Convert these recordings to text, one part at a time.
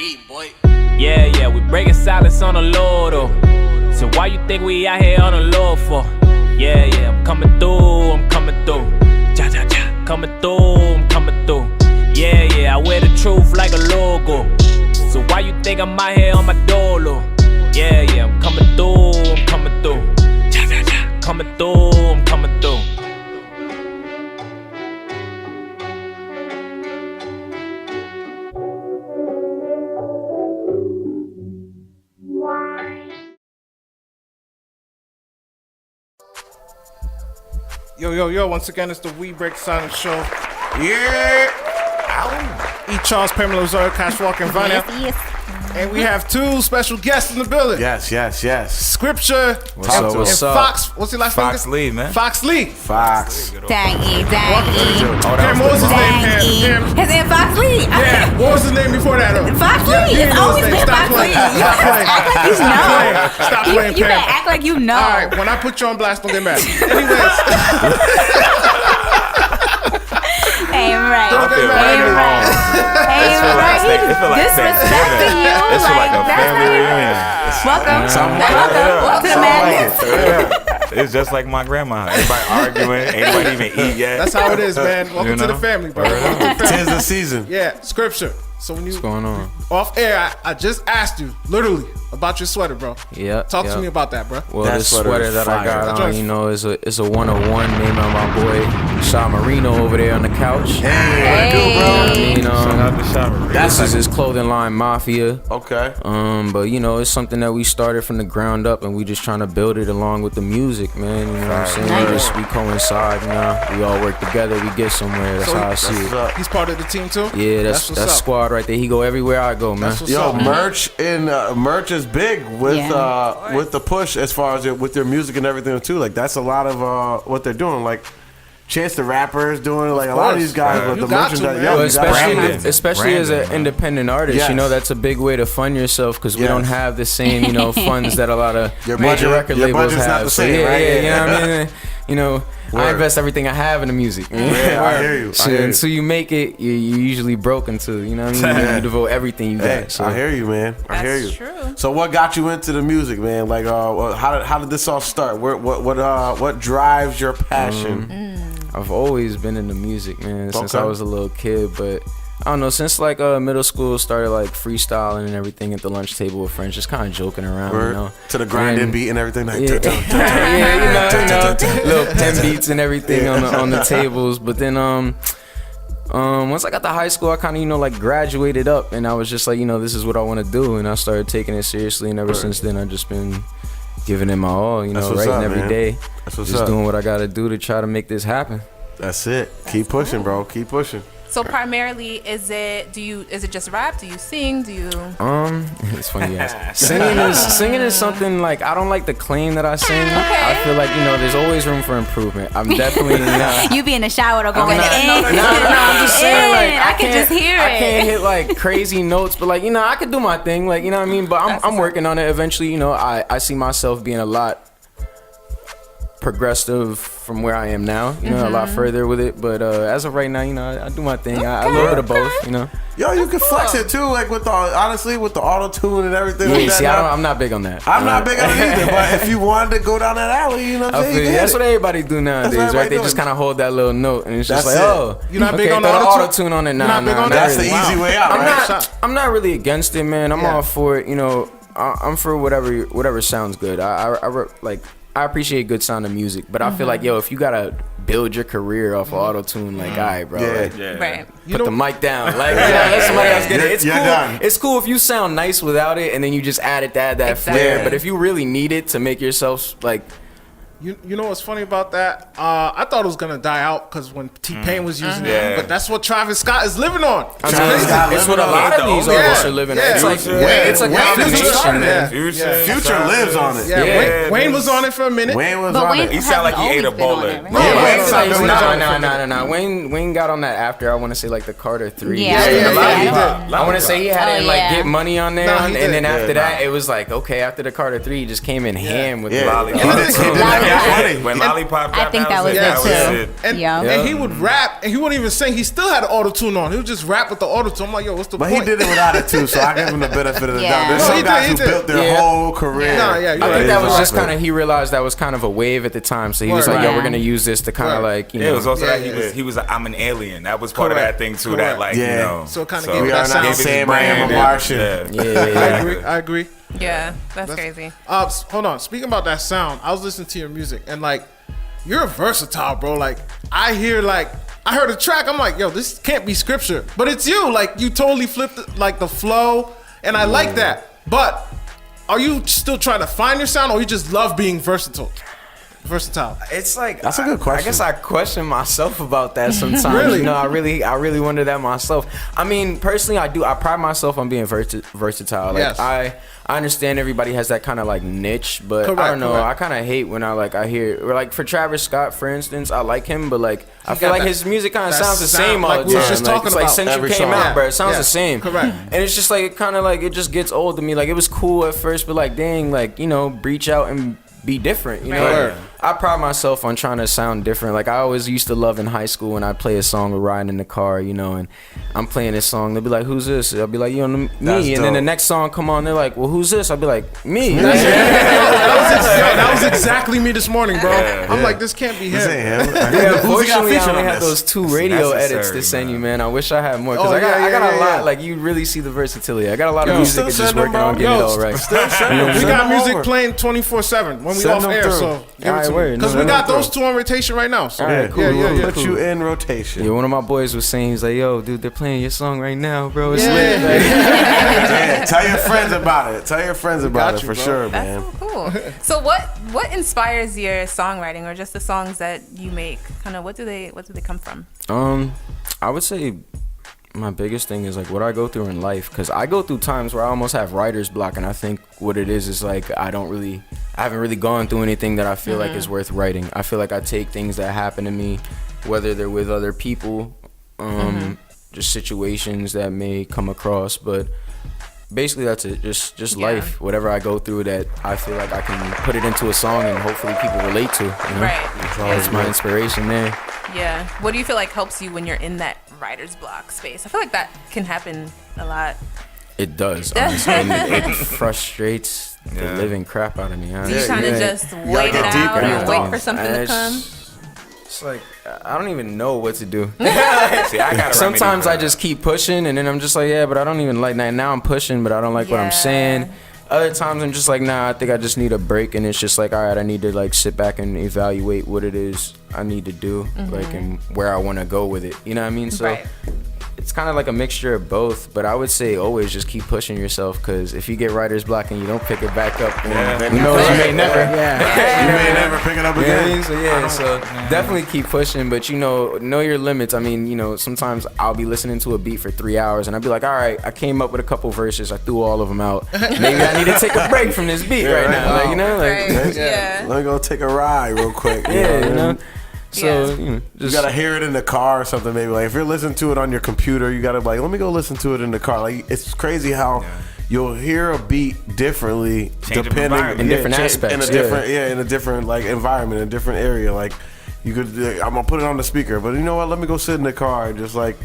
heat, boy. Yeah, we breaking silence on the Lord, oh. So why you think we out here on the Lord for? Yeah, I'm coming through, Ja, ja, ja. Coming through, I'm coming through. Yeah, I wear the truth like a logo. So why you think I'm out here on my dolo? Yeah, I'm coming through, Ja, ja, ja. Coming through, I'm coming through. Yo, once again, it's the We Break Silence Show. Yeah! Ow. E. Charles, Pamela Lazar, Cash Walker, and Vanya. Yes. And we have two special guests in the building. Yes. Scripture. What's up? Phoxx. What's your last name? Phoxx Lee, man. Phoxx Lee. Phoxx. Dang. Pam, what was his name, Pam? His name Phoxx Lee. Yeah, what was his name before that? Phoxx Lee. It's always been Phoxx Lee. Stop playing, You Pam. better act like you know. All right, when I put you on blast, don't get mad. Anyways. Ain't right. Don't get mad. Ain't right. Disrespecting you. It feel like a that's family not reunion. Welcome to the madness. It's just like my grandma. Everybody arguing. Ain't nobody even eat yet. That's how it is, man. Welcome to the family, bro. Tis the season. Yeah, Scripture. So when you What's going on? off air, I just asked you literally about your sweater, bro. Yeah. Talk to me about that, bro. Well, That this sweater sweater is that I fire. got on, you know, is a 101 named on my boy Shaw Marino over there on the couch. Hey, You know what I mean? Shout out to Shop. This is his clothing line, Mafia. Okay. But you know, it's something that we started from the ground up, and we just trying to build it along with the music, man. You know what I'm saying? We coincide, you know. We all work together. We get somewhere. That's how I see it. He's part of the team too. Yeah, that's what's up. squad right there. He go everywhere I go, man. That's what's Yo, up. merch is big with the push as far as with their music and everything too. Like that's a lot of what they're doing. Like Chance the Rapper is doing like a lot of these guys with You the got to, merchandise. man. Well, Brandon. especially as Brandon, an man. independent artist, Yes. you know, that's a big way to fund yourself because we Yes. don't have the same, you know, funds that a lot of Your major budget- record your labels budget's have. not the So, same, yeah, right? you know what I mean? You know, I Word. invest everything I have in the music. Yeah, I hear you. Shit, until you make it, you usually broke until, you know what I mean? You devote everything you Hey, got. So. I hear you, man. I hear you. That's true. So what got you into the music, man? Like, how did this all start? What drives your passion? I've always been into music, man, since Okay. I was a little kid, but I don't know, since like middle school, started like freestyling and everything at the lunch table with friends, just kind of joking around, you know. To the grinding And- beat and everything. Like, Yeah, yeah, you know, little pen beats and everything on the tables. But then once I got to high school, I kind of, you know, like graduated up, and I was just like, you know, this is what I want to do, and I started taking it seriously, and ever since then, I've just been giving it my all, you That's know, what's writing up, every man. day, That's what's just up. doing what I got to do to try to make this happen. That's it. Keep pushing, bro. Keep pushing. So primarily, is it just rap? Do you sing? Do you? It's funny you ask. Singing is something like I don't like to claim that I sing. Okay. I feel like, you know, there's always room for improvement. I'm definitely not. You be in the shower or going in. No, I'm just saying, like, I can just hear I it. can't hit like crazy notes, but like, you know, I could do my thing, like, you know what I mean. But I'm working on it. Eventually, you know, I see myself being a lot progressive from where I am now, you know, a lot further with it. But as of right now, you know, I do my thing. I a little bit of both, you know. Yo, you can flex it too, like with the auto tune and everything. Yeah, like that see, now. I'm not big on that. I'm not big on it either, but if you wanted to go down that alley, you know what I'm saying? You can That's hit what it. everybody do nowadays, everybody right? They doing. just kind of hold that little note, and it's just That's like, it. oh, You're not big okay, on throw the auto-tune? auto-tune on it. You're not big on That's that? the Wow. easy way out, right? I'm not really against it, man. I'm Yeah. all for it. You know, I'm for whatever sounds good. I appreciate good sound of music, but I feel like, yo, if you gotta build your career off of auto-tune, like, all right, bro, like, Right. put the mic down, like, let somebody else get it. It's You're cool. done. It's cool if you sound nice without it, and then you just add that Exactly. flair. Yeah. But if you really need it to make yourself like. You know what's funny about that? I thought it was gonna die out because when T-Pain was using it, but that's what Travis Scott is living on. I Travis mean, Scott it's what a living lot on of it, these though. artists Yeah. are living Yeah. on. It's like Future. it's a Wayne combination, started man. it. Future. Future lives on it. Yeah, Yeah, Wayne was on it for a minute. Wayne was But on Wayne it. He sound like he hasn't ate a always been on bullet. it, right? No, Yeah, Wayne Wayne's started not doing doing it. No. Wayne got on that after, I want to say, like the Carter 3. Yeah, Yeah, he did. I want to say he had to Oh, like yeah. get money on there, Nah, he and did. then after Yeah, that, it was like, okay, after the Carter 3, he just came in ham with Yeah. the He did- he did Lollipop. When Lollipop dropped, I think that was it. it too. And he would rap, and he wouldn't even sing. He still had auto-tune on. He would just rap with the auto-tune. I'm like, yo, what's the But point? he did it without it too, so I give him the benefit of the doubt. There's No, some he guys did. who built their whole career. No, yeah, I think that was just Exactly. kind of, he realized that was kind of a wave at the time. So he was Word. like, yo, Yeah. we're going to use this to kind of like, you know. It was also that Yeah. he was I'm an alien. That was part of Correct. that thing too. Correct. That like Yeah. you know. So it kinda gave it We that are sound. not Sam, I am a Martian. I agree. Yeah, that's crazy. Hold on. Speaking about that sound, I was listening to your music, and like, you're versatile, bro. Like, I heard a track. I'm like, yo, this can't be scripture, but it's you. Like, you totally flipped like the flow, and I like that. But are you still trying to find your sound, or you just love being versatile? It's like That's a good question. I guess I question myself about that sometimes. Really? You know, I really wonder that myself. I mean, personally, I pride myself on being versatile. Like Yes. I understand everybody has that kind of like niche, but I don't know. Correct. I kind of hate when I hear, or like for Travis Scott, for instance, I like him, but like I feel got like that- his music kind of that sounds the sound, same all like the we was time. just Like, talking it's like about. since you Every came song. out, bro, it sounds Yeah. the same. Correct. And it's just like it kind of like it just gets old to me. Like it was cool at first, but like dang, like you know, breach out and be different. You know, Right. Like, I pride myself on trying to sound different. Like I always used to love in high school when I play a song or riding in the car, you know, and I'm playing this song. They'll be like, "Who's this?" I'll be like, "You know, me." That's And then the dope. next song come on, they're like, "Well, who's this?" I'll be like, "Me." That was exactly me this morning, bro. I'm like, this can't be This him. ain't him. Yeah, Who's he got unfortunately, I featured only on had this? those 2 radio necessary, edits to send man. you, man. I wish I had more because Oh, I got a yeah. lot. Like you really see the versatility. I got a lot of Yo, music still and just send them, working on bro? getting it Yo, all right. Still send them. We Send got them music over. playing 24/7 when we Send off them air, through. so give it Alright, to me. word. Because No, we no, got no. those 2 on rotation right now. So Alright, cool, Yeah, cool, we'll put cool. you in rotation. Yeah, one of my boys was saying, he's like, "Yo, dude, they're playing your song right now, bro. It's Yeah. lit." Like, Yeah, tell your friends about it. Tell your friends about it you, for bro. sure, That's man. so cool. So what inspires your songwriting, or just the songs that you make? Kind of what do they come from? I would say my biggest thing is like what I go through in life, because I go through times where I almost have writer's block, and I think what it is like I haven't really gone through anything that I feel like is worth writing. I feel like I take things that happen to me, whether they're with other people, just situations that may come across, but basically that's it. Just Yeah. life, whatever I go through that I feel like I can put it into a song and hopefully people relate to. You know? Right. That's my inspiration there. Yeah. What do you feel like helps you when you're in that writer's block space? I feel like that can happen a lot. It does, honestly. And it frustrates the Yeah. living crap out of me. Do you honestly. kind of just wait it get deep out in or your wait thoughts. for something to come? It's like I don't even know what to do. See, I got Sometimes I just keep pushing, and then I'm just like, yeah, but I don't even like that. Now I'm pushing, but I don't like what Yeah. I'm saying. Other times I'm just like, nah, I think I just need a break, and it's just like, all right, I need to like sit back and evaluate what it is I need to do, like, and where I want to go with it. You know what I mean? So Right. it's kind of like a mixture of both, but I would say always just keep pushing yourself, because if you get writer's block and you don't pick it back up, then who knows, you may never. You may never pick it up You know what I again. mean? So definitely keep pushing, but know your limits. I mean, sometimes I'll be listening to a beat for 3 hours and I'll be like, all right, I came up with a couple verses, I threw all of them out. Maybe I need to take a break from this beat right now. Like, Right. Yeah. Let me go take a ride real quick. yeah. So Yeah. You just gotta hear it in the car or something. Maybe like if you're listening to it on your computer, you gotta be like, let me go listen to it in the car. Like it's crazy how you'll hear a beat differently Change of depending environment. In different in aspects, a different in a different like environment, in a different area. Like you could, I'm gonna put it on the speaker, but you know what? Let me go sit in the car and just like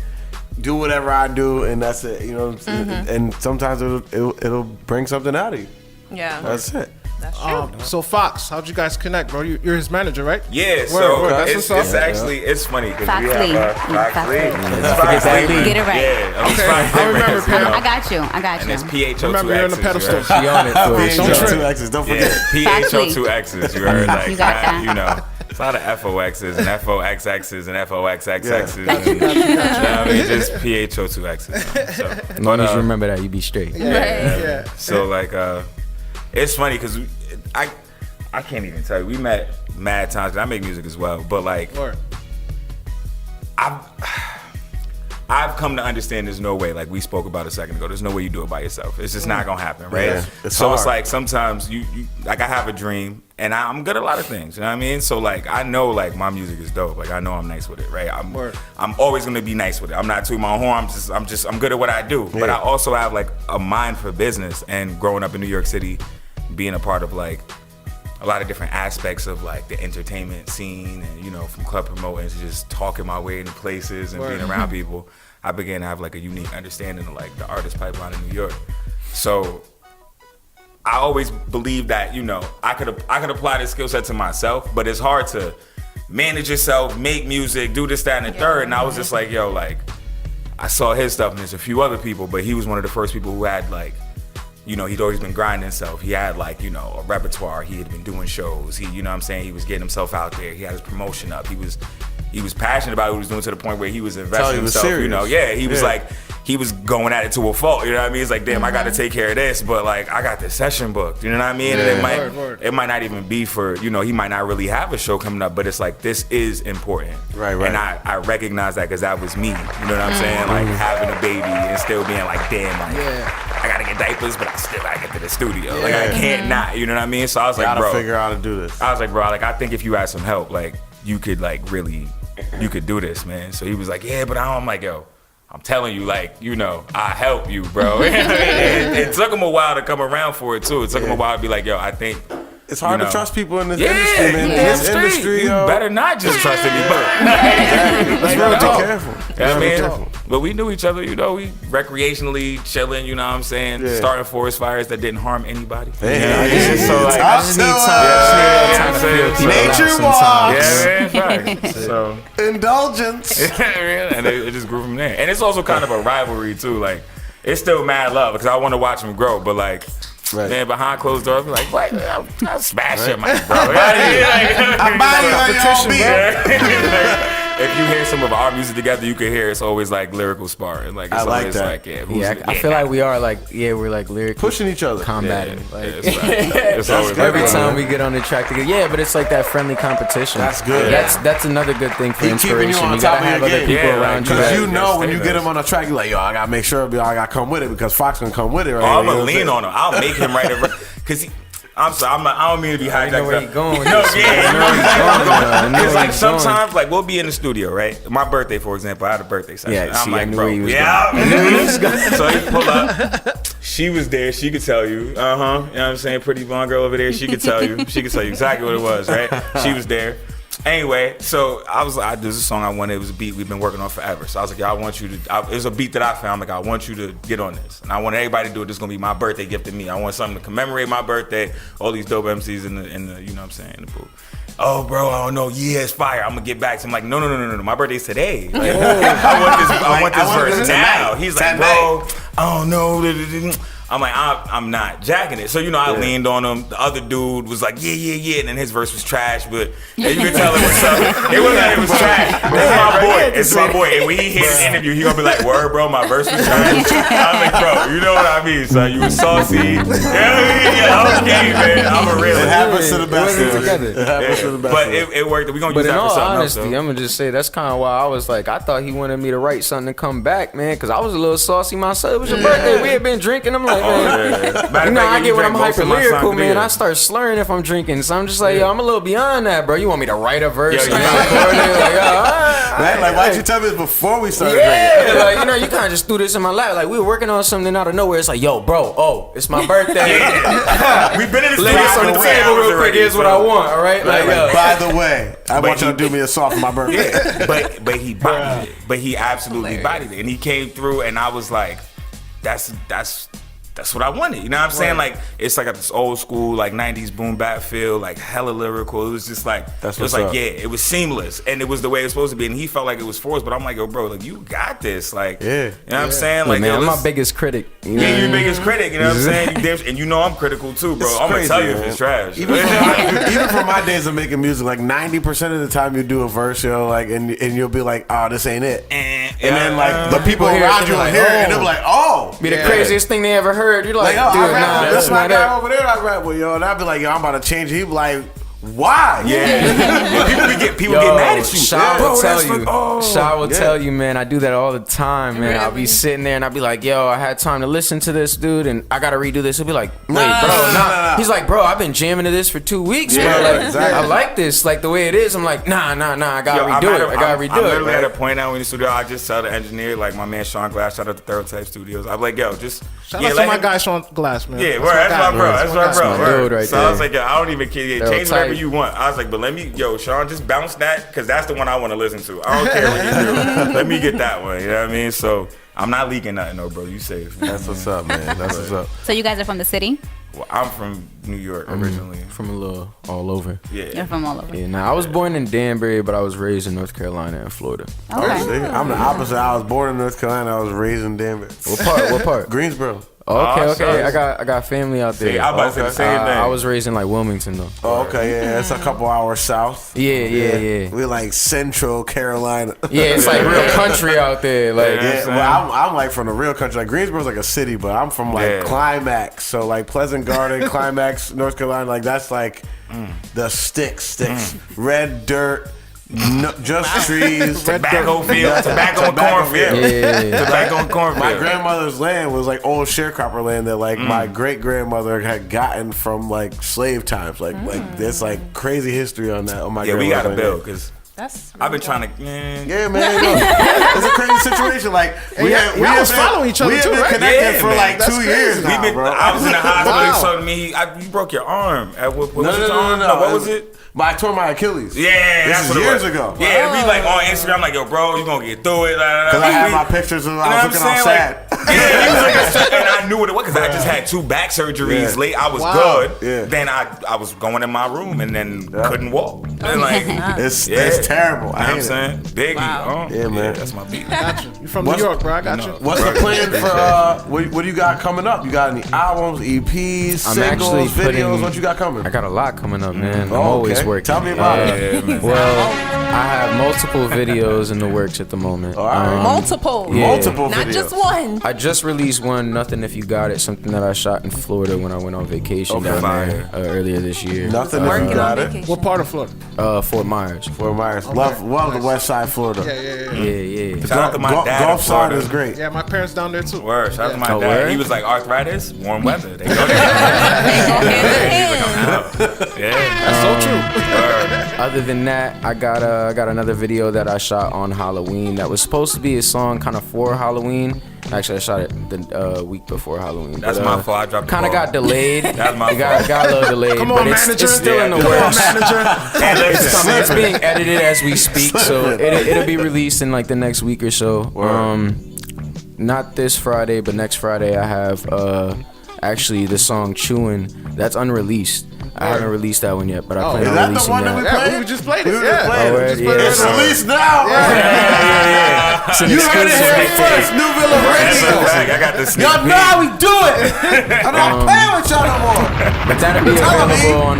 do whatever I do, and that's it. You know, and sometimes it'll bring something out of you. Yeah. That's it. That's true. So Phoxx, how'd you guys connect, bro? You're his manager, right? Yeah, so word, that's it's what's up. actually it's funny because we Foxx Lee. have Foxx Foxx Lee. Lee. Forget that Lee. Get it right. Yeah, Okay, Foxx I remember, Lee, Pam. I got you. and it's Remember, PHO2 you're on the X's. pedestal. she on it for us. Don't PHO2 trip. X's, don't Yeah, forget. PHO2 X's. You heard like You got that. you know. It's a lot of FOXs and FOXXs and FOXXXs. And, you know what I mean? Just PHO2 X's. So, As long as you remember that, you be straight. Yeah. so like, it's funny because I can't even tell you. We met mad times. 'Cause I make music as well, but like, Word. I've come to understand there's no way, like we spoke about a second ago, there's no way you do it by yourself. It's just not gonna happen, right? Yeah, it's so it's hard. like sometimes you like I have a dream and I'm good at a lot of things, you know what I mean? So like I know like my music is dope. Like I know I'm nice with it, right? Word. I'm always gonna be nice with it. I'm not tooting my own horn, I'm good at what I do. But I also have like a mind for business, and growing up in New York City, being a part of like a lot of different aspects of like the entertainment scene, and you know, from club promoting to just talking my way into places and being around people, I began to have like a unique understanding of like the artist pipeline in New York. So I always believed that, you know, I could apply this skill set to myself, but it's hard to manage yourself, make music, do this, that, and the third. And I was just like, yo, like, I saw his stuff, and there's a few other people, but he was one of the first people who had like, you know, he'd always been grinding himself. He had like, you know, a repertoire. He had been doing shows. He, you know what I'm saying? He was getting himself out there. He had his promotion up. He was passionate about what he was doing to the point where he was investing himself. Serious. You know, he was like, he was going at it to a fault. You know what I mean? It's like, damn, I got to take care of this, but like, I got this session booked. You know what I mean? And it might not even be for, you know, he might not really have a show coming up, but it's like, this is important. Right. And I recognize that because that was me. You know what I'm saying? Like having a baby and still being like, damn, like, I gotta get diapers, but I still gotta get to the studio. Like I can't not. You know what I mean? So I was like, bro, figure out how to do this. I was like, bro, like I think if you had some help, like you could like really, you could do this, man. So he was like, yeah, but I'm like, yo, I'm telling you, like, you know, I help you, bro. it took him a while to come around for it too. It took him a while to be like, yo, I think. It's hard to trust people in this industry, man. In this industry, you better not just trust anybody. That's real talk. Careful. I mean, but we knew each other, you know, we recreationally chilling, you know what I'm saying? Yeah. Starting forest fires that didn't harm anybody. I just need time to feel people nature walks. Yeah, man, right. So indulgence. And it just grew from there. And it's also kind of a rivalry too. Like, it's still mad love because I want to watch him grow, but like, man, behind closed doors, I'm like, what? I'll smash him, bro. I'm buying you competition, if you hear some of our music together, you can hear it's always like lyrical sparring. Like it's always like, I feel like we are like, we're like lyrically pushing each other, combating. It's always every time we get on the track together. Yeah, but it's like that friendly competition. That's good. That's another good thing for inspiration. You gotta have other people around you. Because you know when you get him on a track, you're like, yo, I gotta make sure I gotta come with it because Phoxx gonna come with it. Right? I'm gonna lean on him. I'll make him write it because I'm sorry, I don't mean to be hijacked. Know where you going? It's like sometimes, like we'll be in the studio, right? My birthday, for example, I had a birthday session. Yeah, I'm like, bro, So he pull up. She was there. She could tell you. You know what I'm saying? Pretty blonde girl over there. She could tell you. She could tell you exactly what it was, right? She was there. Anyway, so I was like, there's a song I wanted. It was a beat we've been working on forever. So I was like, I want you to. It's a beat that I found. Like, I want you to get on this, and I want everybody to do it. This is gonna be my birthday gift to me. I want something to commemorate my birthday. All these dope MCs in the you know what I'm saying, in the booth. Oh, bro, I don't know. Yeah, it's fire. I'm gonna get back to him. Like, no. My birthday's today. Like, I want this verse now. He's like, bro, I don't know. I'm like, I'm not jacking it. So, you know, I leaned on him. The other dude was like, yeah. And then his verse was trash, but you could tell it was something. It wasn't that it was trash. That's my boy. It's my boy. And when he hears the interview, he gonna be like, word, bro, my verse was trash. I'm like, bro, you know what I mean, son. You was saucy. Yeah, okay, man. I'm a realist. It happens to the best. It happens to the best. But it worked. We're gonna use that for something else. But in all honesty, I'm gonna just say that's kind of why I was like, I thought he wanted me to write something to come back, man, because I was a little saucy myself. It was your birthday. We had been drinking. I'm like, man. You know, I get when I'm hyper lyrical, man. I start slurring if I'm drinking, so I'm just like, yo, I'm a little beyond that, bro. You want me to write a verse? Like, why'd you tell me this before we started drinking? Yeah, like, you know, you kind of just threw this in my lap. Like, we were working on something out of nowhere. It's like, yo, bro, it's my birthday. We've been in the studio. Lay this on the table real quick. Here's what I want, all right? Like, by the way, I want you to do me a song for my birthday. Yeah, but he bodied it. But he absolutely bodied it, and he came through, and I was like, that's what I wanted. You know what I'm saying? Like, it's like this old school, like 90s boom bap feel, like hella lyrical. It was just like, it was seamless. And it was the way it was supposed to be. And he felt like it was forced, but I'm like, yo, bro, like, you got this. Like, you know what I'm saying? Like, man, I'm my biggest critic. You know your biggest critic, you know what I'm saying? And you know I'm critical too, bro. I'm going to tell you if it's trash. Even from my days of making music, like 90% of the time you do a verse, yo, like, and you'll be like, oh, this ain't it. And then, like, the people around you will hear it, and they'll be like, oh. Be the craziest thing they ever heard. You're like, oh, dude, nah, that's my not guy it. over there I rap with, yo. And I'd be like, yo, I'm about to change it. He'd be like, Why? Yeah. people get mad at you. Sha Bro, will tell that's you. like, oh. Sha will tell you, man. I do that all the time, man. I'll be Really? sitting there and I'll be like, yo, I had time to listen to this, dude, and I gotta redo this. He'll be like, wait, bro, nah. He's like, bro, I've been jamming to this for 2 weeks, Yeah, bro. Like, exactly. I like this, like the way it is. I'm like, nah, I gotta Yo, redo it. I gotta I'm redo it. literally at Right? a point now in the studio. I just tell the engineer, like my man Sean Glass, shout out to Third Type Studios. I'm like, yo, just Shout out to my guy Sean Glass, man. Yeah, that's my bro. That's my bro. my dude right So I was there. like, yo, I don't even care. Yeah, They're change whatever tight. you want. I was like, but let me, yo, Sean, just bounce that because that's the one I want to listen to. I don't care what you do. Let me get that one. You know what I mean? So I'm not leaking nothing, though, bro. You safe. That's what's up, man. That's what's up. So you guys are from the city? Well, I'm from New York originally. From a little all over. You're Yeah. from all over. Yeah, now I was born in Danbury, but I was raised in North Carolina and Florida. Okay. See, I'm the opposite. I was born in North Carolina. I was raised in Denver. What part? What part? Greensboro. Okay. shucks. I got family out there. See, I was about to say the same thing. I was raised in like Wilmington though. Oh, okay, yeah, it's a couple hours south. Yeah. We're like Central Carolina. Yeah, it's like real country out there. Like, Yeah. Yeah, well, I'm like from the real country. Like Greensboro's like a city, but I'm from like Yeah. Climax. So like Pleasant Garden, Climax, North Carolina. Like that's like the sticks, red dirt, just trees, Tobacco field, tobacco and cornfield. Yeah. Tobacco and cornfield. My grandmother's land was like old sharecropper land that like my great grandmother had gotten from like slave times. Like there's like crazy history on that. On my Yeah, we got to grandmother's build land. because That's I've been trying to. Yeah, man. It's a crazy situation. Like we y'all was following each other we too, been right? connected Yeah, for man. like That's 2 crazy. years We now, been, bro. I was in the hospital. Wow. He told me you broke your arm. What was No. your arm? What was it? But I tore my Achilles. Yeah, this that's is what it years was. ago. Yeah, we like on Instagram, like, yo, bro, you gonna get through it. Because I had my pictures and I was looking all sad. Like, yeah, he was like, and I knew what it was because I just had 2 back surgeries Yeah. late. I was Wow. good. Yeah. Then I was going in my room and then couldn't walk. And like, It's yeah. terrible. You know I what I'm hate it. saying? Biggie. Yeah, man. That's my beat. Got you. You from What's- New York, bro? I got you. What's the plan for what do you got coming up? You got any albums, EPs, I'm singles, actually videos? putting- What you got coming? I got a lot coming up, man. I'm Oh, always okay. working. Tell me about it. Yeah, man. Well, I have multiple videos in the works at the moment. All right. multiple. Yeah. Multiple Not videos. just one. I just released one, Nothing If You Got It, something that I shot in Florida when I went on vacation down there earlier this year. Nothing if Working you on got it. vacation. What part of Florida? Fort Myers. Fort Myers. Love the West Side Florida. Yeah. Shout out to my dad. Golf in side Florida. is great. Yeah, my parents down there too. Word. Shout out to my Oh, dad. word? He was like arthritis, warm weather. They go there. They go hand in hand. Yeah. That's so true. Word. Other than that, I got another video that I shot on Halloween that was supposed to be a song kind of for Halloween. Actually, I shot it the week before Halloween. That's my fault. I dropped the Kind of ball. got delayed. That's my It got a little delayed. Come but on, it's, manager. it's still in the Yeah. works. Hey, It's listen. coming. It's being edited as we speak, so it'll be released in like the next week or so. Not this Friday, but next Friday I have actually the song "Chewin'" that's unreleased. I haven't released that one yet, but I plan Is on that the releasing one that we that. played? Yeah, we just played it. We were Yeah. just playing Oh, it. word, Just played yeah. it. It's released now. It's an You heard it exclusive here right there. first. New Villa That's a Radio. fact. I got this. sneak Y'all peek. know how we do it. I'm not playing with y'all no more. But that'll be Tell me. available on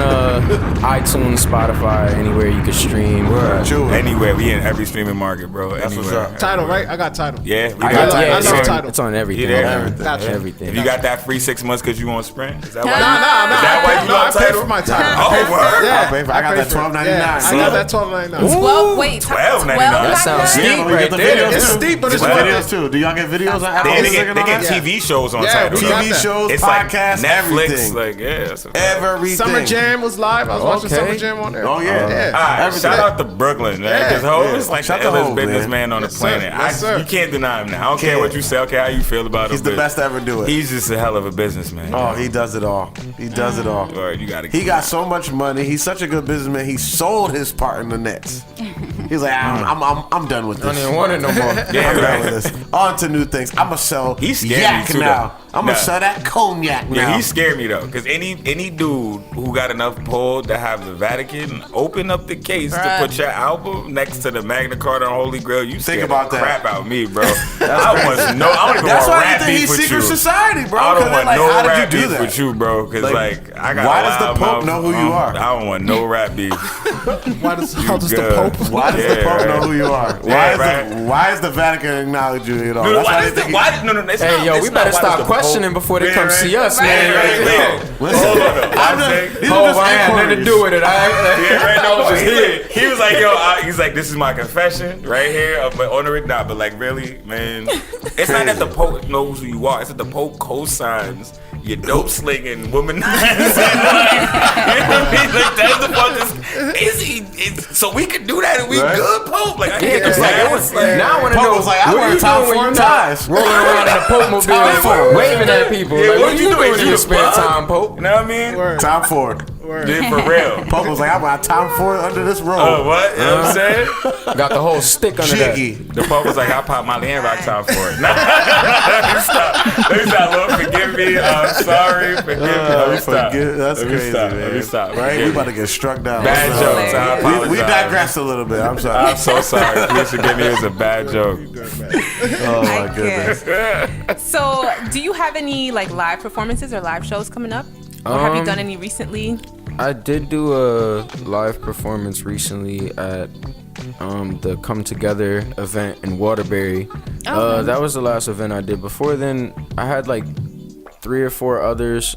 iTunes, Spotify, anywhere you can stream. Chew it. Anywhere. We in every streaming market, bro. That's what's Anywhere. up. Title, right? I got title. Yeah. We I got got that. I it's, love on, title. it's on everything. Yeah, everything. Gotcha. Everything. If you got that free 6 months because you on Sprint, is that why? Nah. Is that why you No, I on paid title? for my title. Oh, word. Yeah, I got paid that for it. $12.99. Yeah, I got that $12.99. 12, wait, $12.99. That sounds steep Yeah, but we right get the there. videos It's too. steep, but it's The worth videos it. too. Do y'all get videos on Apple They Music get and all that? TV shows on Yeah, title. we got TV that. shows, It's like podcasts, Netflix. everything. Like, yeah. That's a fact. Everything. Summer Jam was live. I was watching Okay. Summer Jam on there. Oh, yeah. Yeah. All right, Everything. shout out to Brooklyn, man. Yeah, Because Ho yeah. is like Shout the to Ho, illest businessman on the Yes, sir. planet. Yes, sir. You can't deny him now. I don't care Can't. what you say, okay, how you feel about He's him. the but best to ever do it. He's just a hell of a businessman. Oh, he does it all. He does it all. Or you gotta He got so much money. He's such a good businessman. He sold his part in the Nets. He's like, I'm done with I don't this. even want it no more. Yeah, I'm done right. with this. On to new things. I'ma sell He's scared yak me too, now. though. I'm gonna Nah. sell that cognac now. Yeah, he scared me though, because any dude who got enough pull to have the Vatican open up the case to Bruh. put your album next to the Magna Carta and Holy Grail, you Think scared about the that. crap out me, bro. I don't even That's want why rap you think beef he's with secret you. society, bro. I 'cause don't they're want like, no how did rap you do beef that? with you, bro. Because Like, I got. why a does the loud Pope mouth. know who you are? I don't want no rap beef. How does the good. Pope? Why does the Yeah, Pope know right. who you are? Yeah, right. Why is the Vatican acknowledge you? You know, No, that's why why does they the, think. why, no, no, it's Hey, not, yo, it's we not better why stop does the questioning Pope- before they come see us, Right, man. right. Listen, Hold on, though. I'm I just- think- these are Oh, just I had nothing to inquiries. do with it. All right. Yeah, right now was just here. He was like, yo, he's like, this is my confession right here, but on the nah, but like really, man, it's not that the Pope knows who you are. It's that the Pope co-signs your dope slinging womanizing. Like, you know what I mean? Like that's the fuck. Is he? So we can do that and we Right. good, Pope. Like I Yeah, can't cause like, it was, now I want to Pope know was like, I what wear are you Tom doing when Ford you're not ties. rolling around in a Pope mobile, Tom Ford. waving at people. Yeah, Like, what you doing? in You your the spare bug? time, Pope? You know what I mean? Word. Tom Ford. Yeah, for real. Pope was like, I got Tom Ford under this robe. Oh, what? You know what I'm saying? Got the whole stick under Jiggy. The Pope was like, I pop Molly and rock time for it. Nah, let me stop. Let me stop. Lord, forgive me. I'm sorry. Forgive me. Let me stop. That's Let me crazy, stop. man. Let me stop. Right? Forgive We me. about to get struck down. Bad I'm jokes. sorry. I apologize. We digressed a little bit. I'm sorry. I'm so sorry. Please forgive me. It was a bad joke. Oh my I goodness. can't. So, do you have any like live performances or live shows coming up? Or have you done any recently? I did do a live performance recently at the Come Together event in Waterbury. That was the last event I did. Before then, I had like 3 or 4 others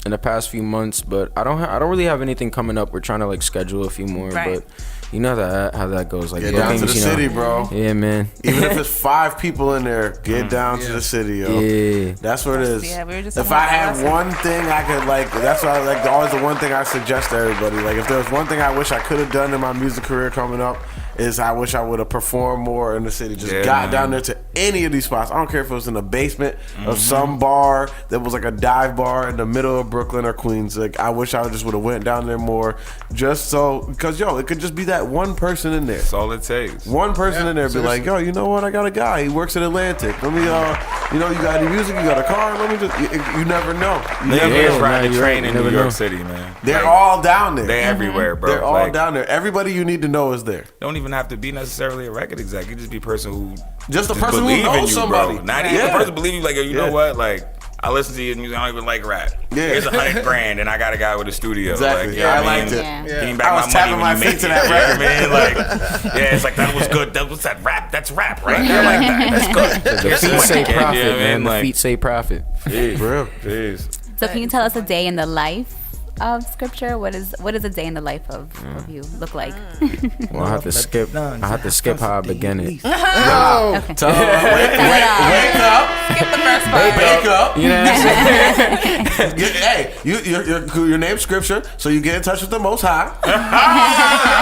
in the past few months, but I don't really have anything coming up. We're trying to like schedule a few more, Right. but you know how that goes. Like Get yo, down to the things, you know- city, bro. Yeah, man. Even if it's 5 people in there, get down to the city, yo. Yeah. That's what it is. Yeah, we were just If talking I about had that last one thing I could like, that's why like always the one thing I suggest to everybody. Like if there was one thing I wish I could have done in my music career coming up, is I wish I would have performed more in the city. Just Yeah, got man. down there to any of these spots. I don't care if it was in the basement of some bar that was like a dive bar in the middle of Brooklyn or Queens. Like I wish I just would have went down there more, just so because yo, it could just be that one person in there. That's all it takes. One person in there be like, yo, you know what? I got a guy. He works at Atlantic. Let me, you know, you got any music? You got a car? Let me just. You never know. You never Niggas know. riding the you're train right. in You New never York know. City, man. They're Like, all down there. They're everywhere, bro. They're all Like, down there. Everybody you need to know is there. Don't even have to be necessarily a record exec. You just be a person who Just a person who believe in knows you, somebody. bro. Not even Yeah. a person believe you. Like, yo, you Yeah. know what? Like, I listen to your music. I don't even like rap. Yeah. Here's $100,000, and I got a guy with a studio. Exactly. Like, you Yeah, know I what liked mean? it. Yeah. Give me I back was my money tapping when my you feet make to it. that record. man. Like, yeah, it's like that was good. That was that rap. That's rap, right? I like that. That's good. The Yes, feet like, say yeah, profit, you know what I man. mean? The Like, feet say profit. Jeez, real. Jeez. So can you tell us a day in the life of Scripture? What does a day in the life of you look like? Well, I have to skip. I have to skip how I began it. Okay. So, wake up. Skip the first part. Wake up. You know what I'm saying? Hey, your name's Scripture, so you get in touch with the Most High.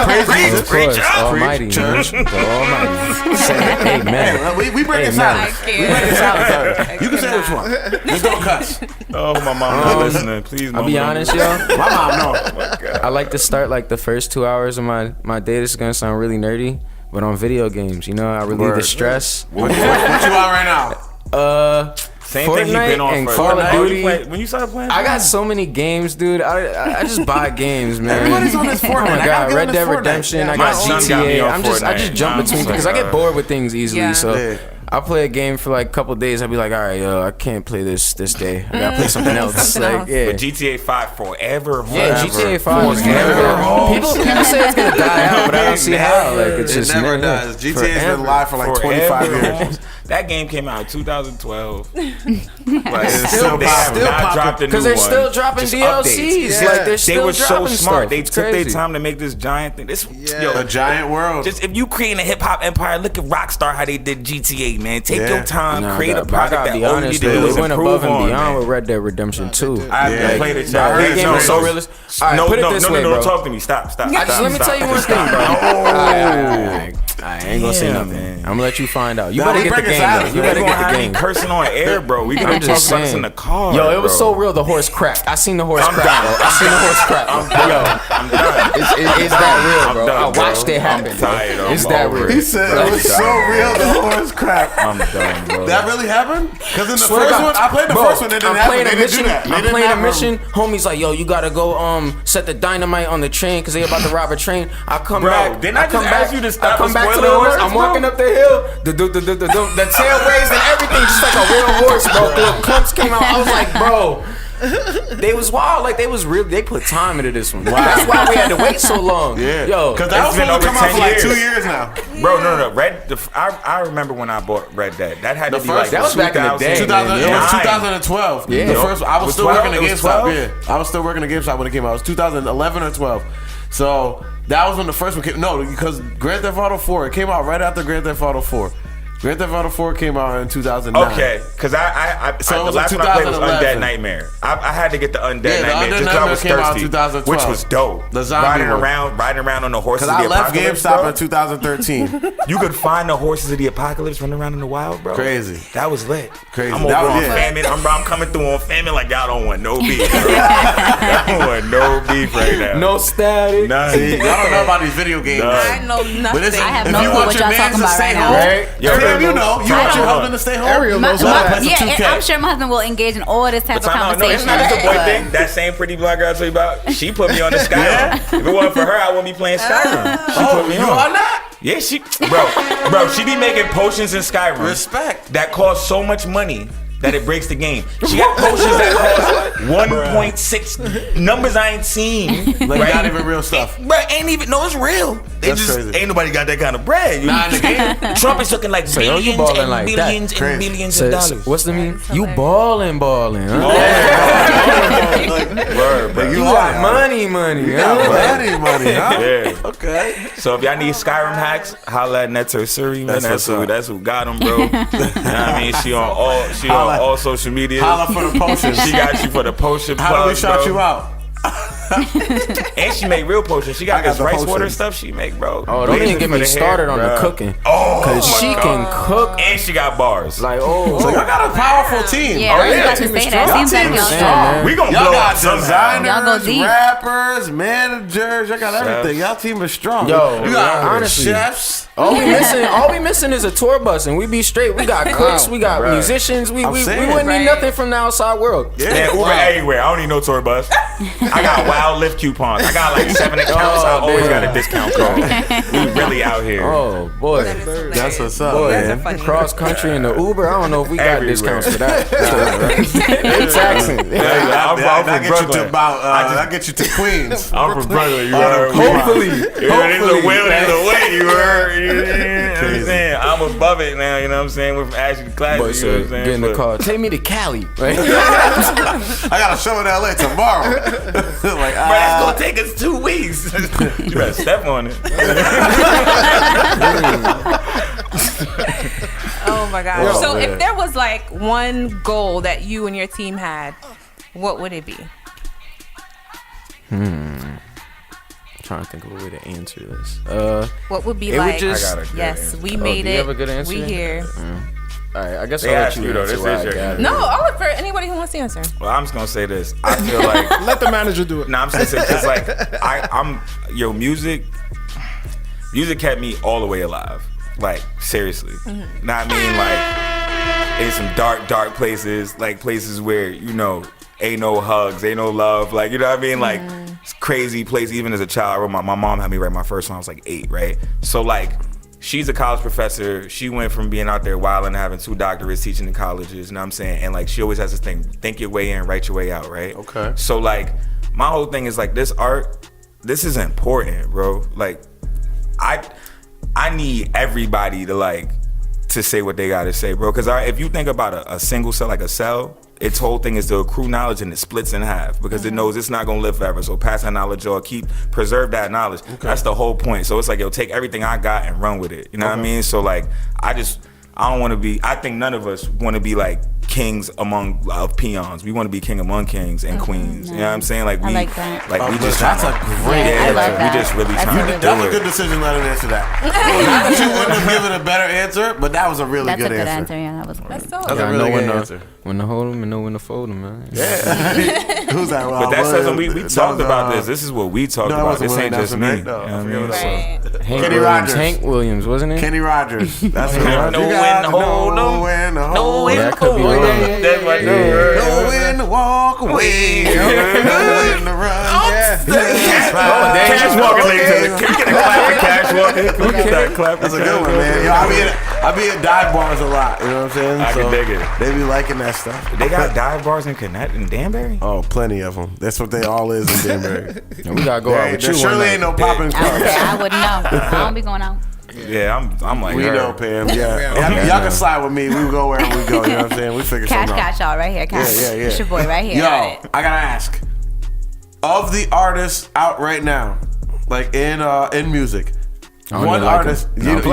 Praise Jesus. Of course, Preach up. Almighty, Church. man. The Almighty. Say amen. We bring it Amen. silence. I We can't. bring it silence. You can say what you want. Just don't cuss. Oh, my mom not listening. Please, I'll mama. be honest, y'all. My mom knows. I like to start like the first 2 hours of my day. This is gonna sound really nerdy, but on video games, you know, I relieve the Word. stress. What you on right now? Same thing you've been Fortnite on and for. Call of Oh, you Duty. when you started playing? I got so many games, dude. I just buy games, man. Everybody's on this Fortnite. Oh I my gotta god, get on Red this Dead Fortnite. Redemption. I My got son got me GTA. on I just Fortnite. jump I'm between just because I like, get bored with things easily. Yeah. So Yeah. I play a game for like a couple days. I'll be like, all right, yo, I can't play this day. I gotta play something else. Something Like, else. yeah. But GTA 5 forever. Yeah, forever. GTA 5 is Forever. never. People say it's gonna die out, but I don't see how. Like it's It just never yeah, does. GTA's been forever. live for like 25 Forever. years. That game came out in 2012. Like, It's they still have popping. not dropped a new Because they're one. still dropping Just DLCs. updates. Like they're They still were so dropping smart. stuff. They It's took their crazy. time to make this giant thing. This, yo, A giant world. just if you creating a hip hop empire, look at Rockstar how they did GTA, man. Take Yeah. your time, Nah, create a but I product gotta that be all you honest, need to dude, do is they went improve above and on, beyond man. with Red Dead Redemption 2. I haven't Yeah. played it, Nah, y'all. that game was so no, realist. All right, no, put it no, this no, way, no, bro. don't talk to me. Stop. Let me tell you one thing, bro. I ain't gonna say Damn, nothing. man. I'm gonna let you find out. You Nah, better we get the bring it game, silence. though. You You better gonna get the have me game. cursing on air, bro. We gonna I'm talk just about this saying. in the car. Yo, it was bro. so real. The horse cracked. I seen the horse I'm crack, done. bro. I seen the horse crack. I'm done. I'm done. It's that real, bro. I'm done, I watched bro. it happen. I'm bro. tired. It's I'm that over real. it. He said Bro, it was I'm so done. real, the horse crap. I'm done, bro. That really happened? Because in the Swear to first God. one, I played the Bro, first one, it didn't I'm happen. playing They a didn't do mission. that. They I'm didn't playing a have mission. Homie's like, yo, you gotta go set the dynamite on the train because they about to rob a train. I come Bro, back. didn't I come just back. ask you to stop I come the back to spoiler the horse. alerts, I'm bro? walking up the hill. The tail waves and everything just like a real horse, bro. The clumps came out. I was like, bro. They was wild. Like they was real. They put time into this one. That's why we had to wait so long. Yeah, Yo, because that was been supposed to over come out 10 for like years. 2 years now. Bro, no. I remember when I bought Red Dead. That had to be like that was back in the day. 2000, it was 2009. 2012. Yeah. The first, I was Was still 12? working at It was GameStop. 12? Yeah, I was still working at GameStop when it came out. It was 2011 or 12. So that was when the first one came. No, because Grand Theft Auto 4, it came out right after Grand Theft Auto 4. Grand Theft Auto 4 came out in 2009. Okay, because So it the was last in one I played was 2011. Undead Nightmare. I had to get the Undead Yeah, the Nightmare Undead just because I Nightmare was came out in thirsty, 2012. which was dope. The zombie riding around on the horses Because of the I left apocalypse. GameStop bro. in 2013. You could find the horses of the apocalypse running around in the wild, bro. Crazy. That was lit. Crazy. I'm over That was- on yeah. famine. I'm coming through on famine like y'all don't want no beef, bro. I don't want no beef right now. no static. None. See, y'all don't know about these video games. I know nothing. But listen, I have if no you clue want what your y'all mans talking to about stay right now. home, Right? Yo, Tim, you know, you I want your don't. husband to stay home. Ariel knows all Wanna that. play some 2K. I'm sure my husband will engage in all this type of No, it's conversation. not just a boy but- thing. That same pretty blonde girl I told you about, she put me on the Skyrim. If it wasn't for her, I wouldn't be playing Skyrim. She put me you on. are not? Yeah, bro, she be making potions in Skyrim. Respect. That cost so much money that it breaks the game. She got potions that cost 1.6 numbers I ain't seen. Like, right? not even real stuff. Bro, ain't even, no, it's real. They That's just, crazy. ain't nobody got that kind of bread. Not in the game. Trump is looking like yo, billions you ballin' and like that. billions and Crazy. billions So, of dollars. what's the mean? That's You hilarious. balling, huh? Word, bro. You got money, huh? Money, huh? Yeah. Okay. So if y'all need Skyrim hacks, holla at Neto Suri, man. That's what's up. That's who got them, bro. You know what I mean? She on all social media. Holla for the potions. She got you for the potion. How do we plug, shout bro. you out? And she make real potions. She got I got this the rice water potions. stuff she make, bro. Oh, don't even Blazing get for me the started hair, on bro. the cooking. Oh, Cause my she God. can cook. And she got bars. Like, So y'all got a powerful team. Yeah, I was yeah. about to say that. Y'all Seems like team is y'all strong. We gonna Y'all blow got up somehow. designers, Y'all go deep. rappers, managers. Y'all got everything. Y'all team is strong. Yo, you got honestly. chefs. All we missing is a tour bus, and we be straight. We got cooks, we got musicians. We saying. wouldn't Right. need nothing from the outside world. Man, Uber everywhere. I don't need no tour bus. I got wild lift coupons. I got like 7 accounts. I always got a discount code. We really out here. Oh boy, That's what's up, boy, That's a man. funny. cross country in the Uber. I don't know if we got Everywhere. discounts for that. They taxing. I'm from I'll get you to Brooklyn. about. I'll get you to Queens. I'm from Brooklyn. You heard? Hopefully, There's a will, there's a way. You heard? You know what I'm saying? I'm above it now. You know what I'm saying? We're from Ashton Classic. Boy, You know so what I'm saying? get in the But- car. Take me to Cali. Right? I got a show in LA tomorrow. Like, Bro, that's gonna take us 2 weeks. You better step on it. Oh my gosh. Oh, So man. if there was like one goal that you and your team had, what would it be? Trying to think of a way to answer this. What would be It would like? just- I got a good Yes, answer. we made do you it. have a good answer? We here. All right, I guess They I'll let asked you you, though. answer This why is I your- got it. No, I'll look for anybody who wants to answer. Well, I'm just gonna say this. I feel like Let the manager do it. nah, I'm just gonna say because like I'm music kept me all the way alive. Like seriously. Mm-hmm. Know what I mean? Like in some dark places, like places where you know ain't no hugs, ain't no love. Like you know what I mean? Like it's crazy place. Even as a child, I wrote my mom had me write my first one. I was like 8, right? So like. She's a college professor. She went from being out there wilding and having 2 doctorates teaching in colleges, you know what I'm saying? And like she always has this thing, think your way in, write your way out, right? Okay. So like my whole thing is like this art, this is important, bro. Like I need everybody to say what they gotta say, bro. Cause if you think about a single cell, like a cell, its whole thing is to accrue knowledge and it splits in half because it knows it's not gonna live forever. So pass that knowledge or preserve that knowledge. That's the whole point. So it's like, yo, take everything I got and run with it. You know what I mean? So like, I don't want to be. I think none of us want to be like kings of peons. We want to be king among kings and queens. You know what I'm saying? Like I we, like that. like we just. That's a tryna- great Yeah, I like, love that. we just really That's trying a to good- do That was a it. good decision. Let him answer that. Not that you wouldn't have given a better answer, but that was a really That's a good good answer. answer. Yeah, that was great. That's so. That's a Yeah, I really know good when answer. when to hold them and know when to fold them, man. Yeah. Who's that? But that says when we talked about this. This is what we talked no, that about. wasn't This ain't Willie just Nelson, me. right? No, You know I what I forget mean? what it Right. Hank Kenny Williams, Rogers. Hank Williams, wasn't it? Kenny Rogers. That's Know what when to hold 'em. when to No hold way 'em. That to could be go. wrong. That's what the word. Know when to walk away. Know when to run. Yeah. That's right. Can Cash Walker, ladies and gentlemen. Can we get a clap for Cash Walker? Can we get that clap? That's a good one, man. Yo, I be at dive bars a lot. You know what I'm saying? I can dig it. They be liking that stuff. They got dive bars in Danbury? Oh, plenty of them. That's what they all is in Danbury. We gotta go out with There you. surely ain't no popping clubs. I wouldn't know. I don't be going out. Yeah, I'm like We her. know, Pam. Yeah. Y'all can slide with me. We will go wherever we go. You know what I'm saying? We figure something out. Cash, y'all right here. Cash. Yeah. It's your boy right here. Yo, Alright. I gotta ask. Of the artists out right now, like in music, don't one even like artist. him. I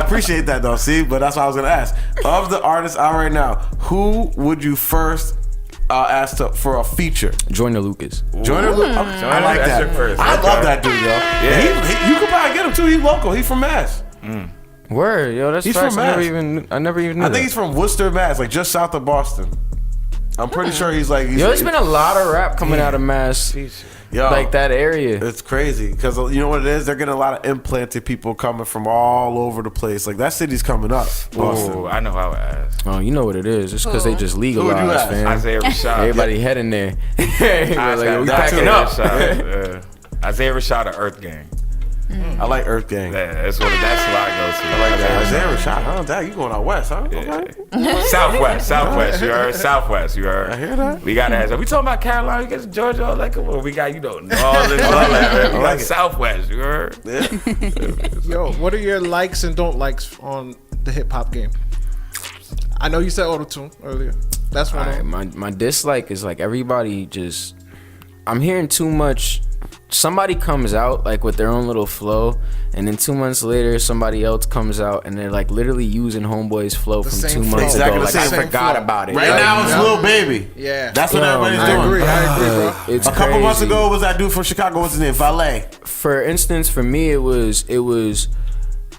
appreciate that though. See, but that's what I was gonna ask. Of the artists out right now, who would you first ask for a feature? Joyner Lucas. Joyner Lucas. I like That's that. your first. I Okay. love that dude, yo. Yeah. You could probably get him too. He's local. He's from Mass. Word, yo, that's He's facts. from I never Mass. even knew. I think he's from Worcester, Mass, like just south of Boston. I'm pretty sure he's like. Yo, there's been a lot of rap coming out of Mass, Yo, like that area. It's crazy because you know what it is. They're getting a lot of implanted people coming from all over the place. Like that city's coming up. Boston. Oh, I know how I ask. Oh, you know what it is. It's because they just Who would you legalized, ask? fam. Isaiah Rashad. Everybody heading there. Like, we That's packing it. up. Isaiah Rashad of Earth Gang. I like Earth Gang. Yeah, that's what I go to. I like that. Isaiah Rashad. Huh? Dang, you going out west, huh? Okay. Southwest, you heard? Southwest, you heard? I hear that. We got to ask. Are we talking about Carolina? We get Georgia, all that? Come on, we got, New Orleans, all that. We got Southwest, you heard? Yo, what are your likes and don't likes on the hip hop game? I know you said auto-tune earlier. That's one. Alright, my dislike is like everybody just. I'm hearing too much. Somebody comes out like with their own little flow, and then 2 months later somebody else comes out and they're like literally using Homeboy's flow from same 2 flow. months Exactly ago. the Like I same forgot flow. about it. Right Like, now it's Lil Baby. Yeah. That's what everybody's I doing. agree, bro. It's A couple months crazy. ago, was that dude from Chicago? What's his name? Valet. For instance, for me, it was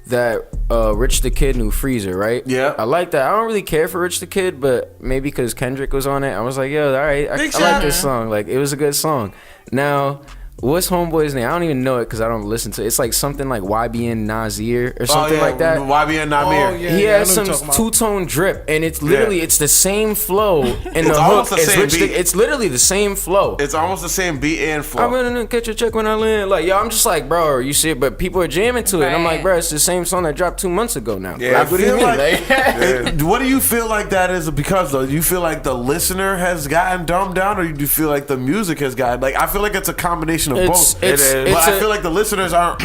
that Rich the Kid new Freezer, right? Yeah. I like that. I don't really care for Rich the Kid, but maybe because Kendrick was on it, I was like, yo, all right, I like this song. Like, it was a good song. Now, what's Homeboy's name? I don't even know it because I don't listen to it. It's like something like YBN Nazir or something like that. YBN Namir. Oh, yeah. He I has know some what you're talking about. two-tone drip, and it's literally it's the same flow in the hook. almost the as same Rich the, beat. it's literally the same flow. It's almost the same beat and flow. I'm gonna catch a check when I land. Like, yo, I'm just like, bro, you see it, but people are jamming to it. And I'm like, Right. bro, it's the same song that dropped 2 months ago now. Yeah, Like, what do you feel mean? like- Like, What do you feel like that is because though? Do you feel like the listener has gotten dumbed down, or do you feel like the music has gotten like? I feel like it's a combination of both. it's but a- I feel like the listeners aren't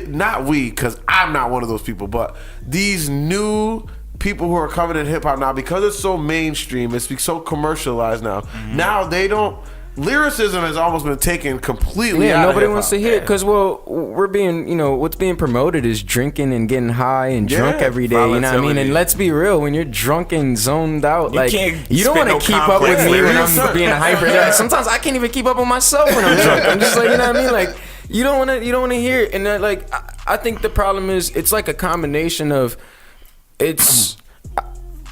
not we because I'm not one of those people, but these new people who are coming in hip hop now because it's so mainstream, it's so commercialized now. Now they don't. Lyricism has almost been taken completely yeah, out nobody of wants to hip-hop. hear it because, well, we're being, what's being promoted is drinking and getting high and drunk Yeah, every day. You know what I mean? volatility. And let's be real, when you're drunk and zoned out, You like, can't you don't spit want to no keep up with complex me when lyrics. I'm being hyper. Yeah, sometimes I can't even keep up with myself when I'm drunk. I'm just like, you know what I mean? Like, you don't want to hear it. And like, I think the problem is it's like a combination of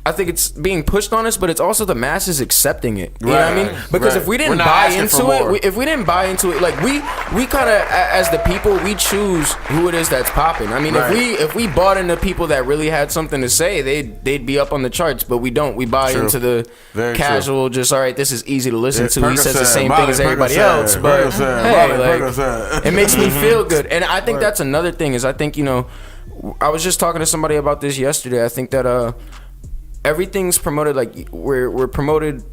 I think it's being pushed on us, but it's also the masses accepting it. You know what I mean? Because right. if we We're didn't not buy asking for into more. it, if we didn't buy into it, like we kind of as the people, we choose who it is that's popping. I mean, Right. if we bought into people that really had something to say, they'd be up on the charts. But we don't. We buy True. into the Very casual. Just all right. This is easy to listen to. He says the Percocet, same Molly thing as everybody Percocet, else, but Percocet, hey, Molly like Percocet. it makes me feel good. And I think that's another thing is I think I was just talking to somebody about this yesterday. I think that everything's promoted like we're promoted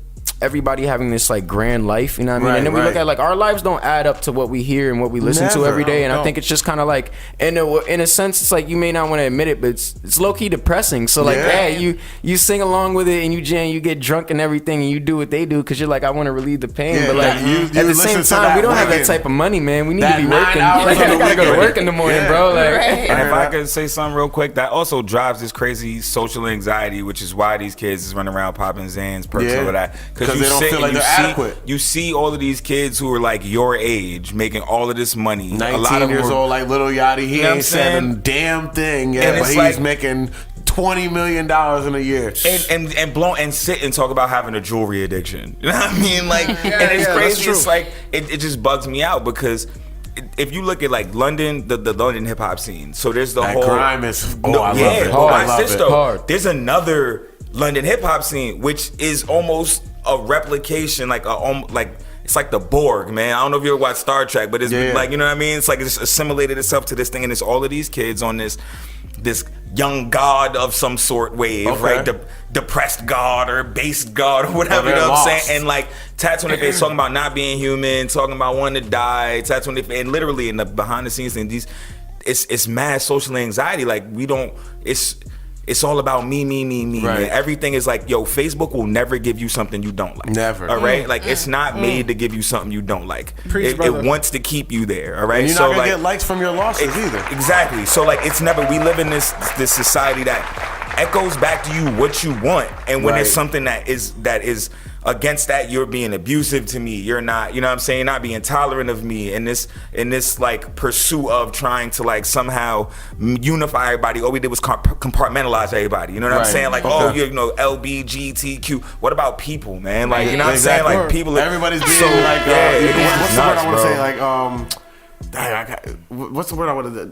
everybody having this like grand life, you know what I mean? Right, And then we look right. at like our lives don't add up to what we hear and what we listen to Never. every day. And I Don't. think it's just kind of like in a sense it's like you may not want to admit it, but it's low key depressing. So like, Yeah. hey, you sing along with it and you jam, you get drunk and everything, and you do what they do because you're like I want to relieve the pain. Yeah, but like you at the listen same to time, that we don't have that weekend. type of money, man. We need That to be 9 working. hours Like, on I the gotta go to weekend. work in the morning, Yeah. bro. Like. Right. And if I could say something real quick, that also drives this crazy social anxiety, which is why these kids is running around popping Zans, perks, Yeah. all of that. 'Cause they don't feel like they're adequate. You see all of these kids who are like your age making all of this money. 19 years old, like Lil Yachty, he You know what I'm ain't said a saying? damn thing yet, And but it's he's like- making $20 million in a year. And blow and sit and talk about having a jewelry addiction. You know what I mean? Like, and it's yeah, that's crazy. true. It's like it just bugs me out because if you look at like London, the London hip hop scene. So there's the That whole grime is, I love yeah, it. but I watch love this it. though. Hard. There's another London hip hop scene which is almost a replication, like it's like the Borg, man. I don't know if you ever watched Star Trek, but it's Yeah. like, you know what I mean? It's like it's assimilated itself to this thing, and it's all of these kids on this young god of some sort wave, Okay. right? Depressed god or based god or whatever, you they're know what I'm lost. saying? And like tats on their face, talking about not being human, talking about wanting to die, tats on their face, and literally in the behind the scenes thing, it's mad social anxiety. Like it's all about me. Right. Man. Everything is like, yo, Facebook will never give you something you don't like. Never. All right? Like, it's not made to give you something you don't like. Preach, It brother. wants to keep you there. All right? And you're not gonna get likes from your losses either. Exactly. So like, it's never. We live in this society that echoes back to you what you want, and when Right. it's something that is against that, you're being abusive to me. You're not, you know what I'm saying, not being tolerant of me in this like pursuit of trying to like somehow unify everybody. All we did was compartmentalize everybody. You know what I'm Right. saying? Like, Okay. you know, LBGTQ. What about people, man? Like, you know what I'm saying? Exactly. Like, people. Everybody's being so, like, it is what's the word I want nuts, to bro. say? Like, what's the word I want to?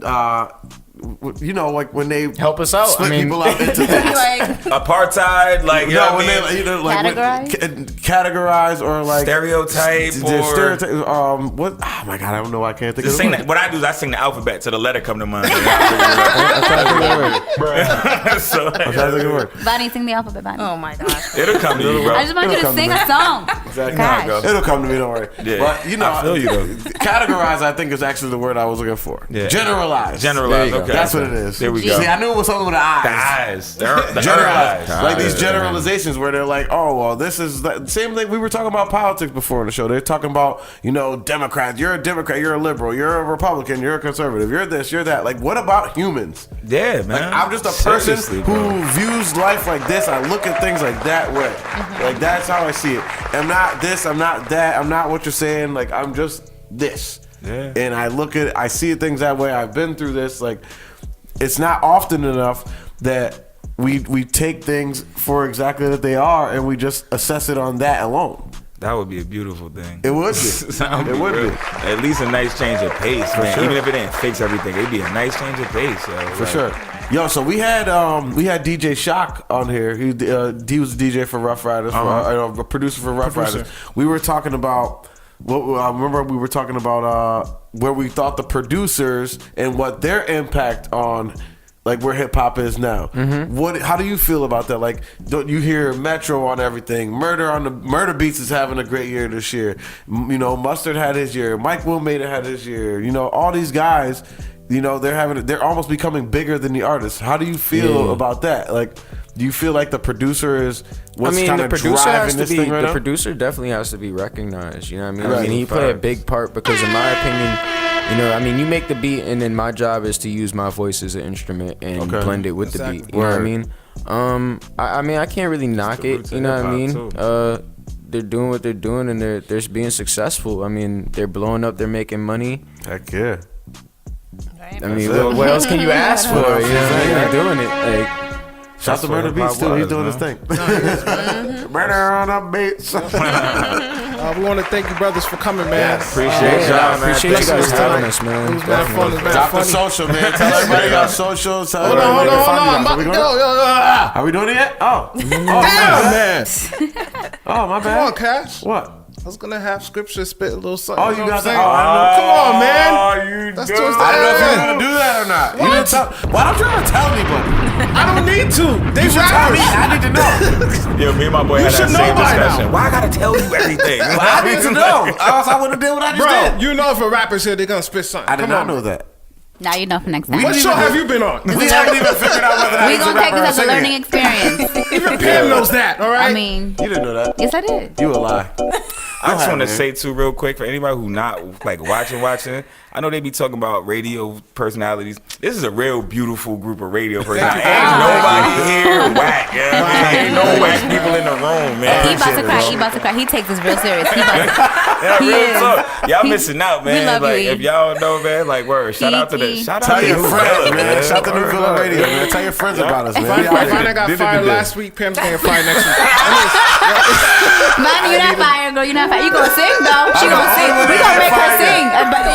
You know, like when they Help us out. split I mean, people up into things. Like, Apartheid, like, you know No, what when I mean? they, you know, like Categorize? categorize or like Stereotype the or- stereotype. What? Oh my god, I don't know. I can't think of Just sing the that. What I do is I sing the alphabet till the letter come to mind. So, I'm trying to think of the word. Bonnie, sing the alphabet, Bonnie. oh my gosh. it'll come to you, bro. I just want you It'll to come to sing me. a song. Exactly. Gosh. Go. It'll come to me, don't worry. Yeah. But you know, I feel you, though. categorize, I think, is actually the word I was looking for. Yeah. Generalize. Generalize. Okay. That's what it is. There we go. See, I knew it was something with the eyes. The eyes. The Generalize. eyes. Like these generalizations where they're like, oh, well, this is the same thing. We were talking about politics before in the show. They're talking about, you know, Democrats. You're a Democrat. You're a liberal. You're a Republican. You're a conservative. You're this. You're that. Like, what about humans? Yeah, man. Like, I'm just a person Seriously, who bro. views life like this. I look at things like that way. Like, that's how I see it. I'm not this. I'm not that. I'm not what you're saying. Like, I'm just this. Yeah. And I see things that way. I've been through this. Like, it's not often enough that we take things for exactly that they are and we just assess it on that alone. That would be a beautiful thing. It would be. That It would real. be. At least a nice change of pace, man. sure. Even if it didn't fix everything, it'd be a nice change of pace, yo. For sure. Yo, so we had DJ Shock on here. He was the DJ for Rough Riders, a producer for Rough Riders. We were talking about I remember we were talking about where we thought the producers and what their impact on like where hip hop is now. How do you feel about that? Like, don't you hear Metro on everything? Murder Beats is having a great year this year. You know, Mustard had his year. Mike Wilmader had his year. You know, all these guys. You know, they're almost becoming bigger than the artists. How do you feel about that? Like, do you feel like the producer is what's kind of driving this thing right now? The producer definitely has to be recognized. You know what I mean? Right. I mean, he played a big part because, in my opinion, you know, I mean, you make the beat, and then my job is to use my voice as an instrument and blend it with the beat. You know what I mean? I mean, I can't really knock it. You know what I mean? They're doing what they're doing, and they're being successful. I mean, they're blowing up. They're making money. Heck yeah. Right? I mean, what else can you ask for? You know what I mean? They're doing it. Like, Shout out to Murder Beats too. He's doing his thing. Murder on the beats. We want to thank you, brothers, for coming, man. Appreciate y'all, man. appreciate you Thanks guys for having coming. us, man. It was mad fun. It was mad Drop the funny. social, man. Tell everybody about socials. Tell Hold on, everybody hold where on, they hold can on. I'm find about you. to go. Are we doing it yet? Oh. Damn, man. man. Oh, my Come bad. on, Cash. What? I was gonna have scripture spit a little something. Oh, you you know got what I'm that? saying? Come on, man. Oh, you That's do. towards the I don't know if you're end. gonna do that or not. You didn't tell. Why don't you ever tell anybody? I don't need to. They You should tell me. rappers. I need to know. Yo, me and my boy had that should know same by discussion. now. Why I gotta tell you everything? But I need to know. Else I wouldn't have did what I just Bro, did. you know if a rapper's here, they're gonna spit something. I did Come not on. know that. Now you know for next time. What show have you been on? We haven't even figured out whether We that's gonna take rapper or this as a singer learning yet. experience. Even Pam knows that, all right? I mean, You didn't know that. yes, I did. You a lie. I just ahead, want to man. say too, real quick, for anybody who not like watching. I know they be talking about radio personalities. This is a real beautiful group of radio personalities. Ain't nobody here whack. Yeah, ain't no whack people in the room, man. He about to cry. He about to cry. He takes this real serious. He about to, Yeah, he real is. talk. Y'all missing out, man. love you, like E. if y'all don't know, man, like word. Shout out to the E. shout out Tell to your New friends, Villa, man. Shout to New Word Villa up. Radio, man. Tell your friends about us, man. Fine, We out Fine here. got Did it fired today. last week. Pam's getting fired next week. Man, you're not fired, fire, girl. You not fire. You gonna sing though? She gonna sing. We gonna make her sing.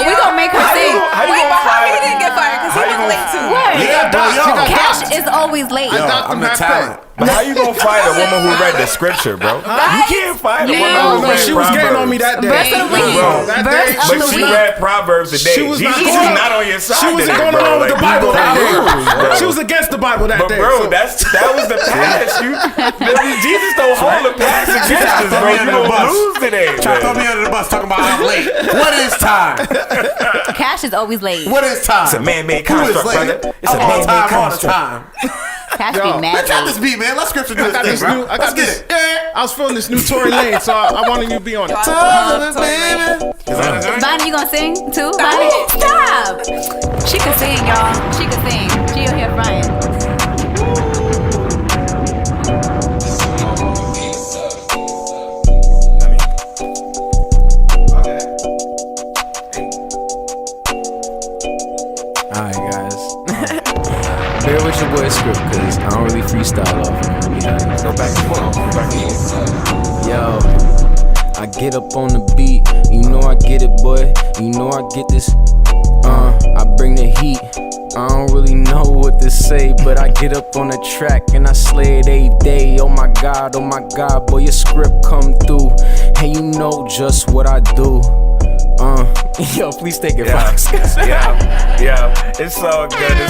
We gonna make her sing. Wait, but how he didn't get fired? Because he was late too. Yeah, bro, Cash is always late. I'm the talent. But how you gonna fight a woman who read the scripture, bro? You can't fight a woman who read She was getting on me that day. Verse of the week. That day, Verse of But the she week. read Proverbs a day. She was not Jesus going- is not on your side. She wasn't today, going bro. along with the Like, Bible you that gonna lose, bro. day. She was against the Bible that But day. bro, so- that was the past. Jesus don't hold the past against us, bro. You gonna lose today. Try to throw man. me under the bus talking about I'm late. What is time? Cash is always late. What is time? It's a man-made Who is construct, late? brother. It's a I'm on man-made time all the construct. time. Cash Yo, be mad Let's have late. this beat, man. Let Scripture do I this got thing, this bro. new. I Let's got get this. it. I was feeling this new Tory Lane, so I wanted you to be on it. Bonnie, you gonna sing too? Bonnie, stop. She can sing, y'all. She can sing. She over here frying. Alright, guys. Bear with your boy Script, cause I don't really freestyle off. Go back and forth. Yo, I get up on the beat, you know I get it, boy. You know I get this. I bring the heat. I don't really know what to say, but I get up on the track and I slay it every day. Oh my god, boy, your script come through, and you know just what I do. Yo, please take it, Phoxx. Yeah, it's all good.